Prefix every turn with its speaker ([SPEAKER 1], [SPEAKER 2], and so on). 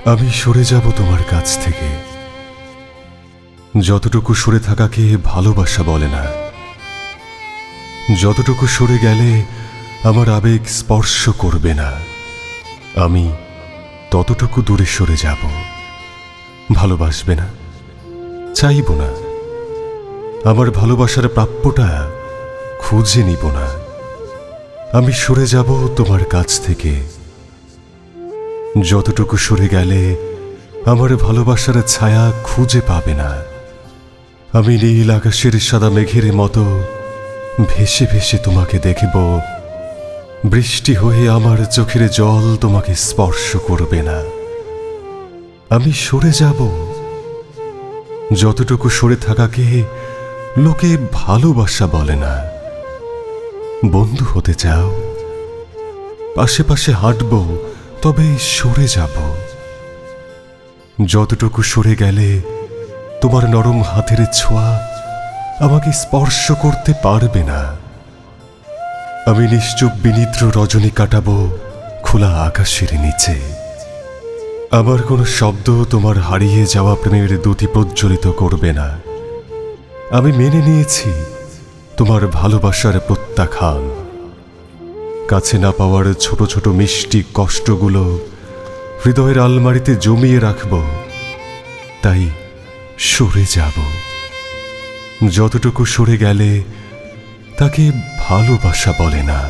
[SPEAKER 1] আমি সরে যাব তোমার কাছ থেকে। যতটুকু সরে থাকাকে ভালোবাসা বলে না। যতটুকু সরে গেলে আমার আবেগ স্পর্শ করবে না, আমি ততটুকু দূরে সরে যাব। ভালোবাসবে না, চাইব না। আমার ভালোবাসার প্রাপ্যটা খুঁজে নিব না। আমি সরে যাব তোমার কাছ থেকে। যতটুকু সরে গেলে আমার ভালোবাসার ছায়া খুঁজে পাবে না। আমি নীল আকাশের সাদা মেঘের মতো ভেসে ভেসে তোমাকে দেখব। বৃষ্টি হয়ে আমার চোখের জল তোমাকে স্পর্শ করবে না। আমি সরে যাব। যতটুকু সরে থাকাকে লোকে ভালোবাসা বলে না। বন্ধু হতে চাও? পাশে পাশে হাঁটব, তবে সরে যাব। যতটুকু সরে গেলে তোমার নরম হাতের ছোঁয়া আমাকে স্পর্শ করতে পারবে না। আমি নিশ্চুপ বিনিদ্র রজনী কাটাবো খোলা আকাশের নিচে। আমার কোনো শব্দ তোমার হারিয়ে যাওয়া প্রেমের দ্যুতি প্রজ্বলিত করবে না। আমি মেনে নিয়েছি তোমার ভালোবাসার প্রত্যাখ্যান। কাছে না পাওয়ার ছোট ছোট মিষ্টি কষ্টগুলো হৃদয়ের আলমারিতে জমিয়ে রাখব। তাই সরে যাব। যতটুকু সরে গেলে তাকে ভালোবাসা বলে না।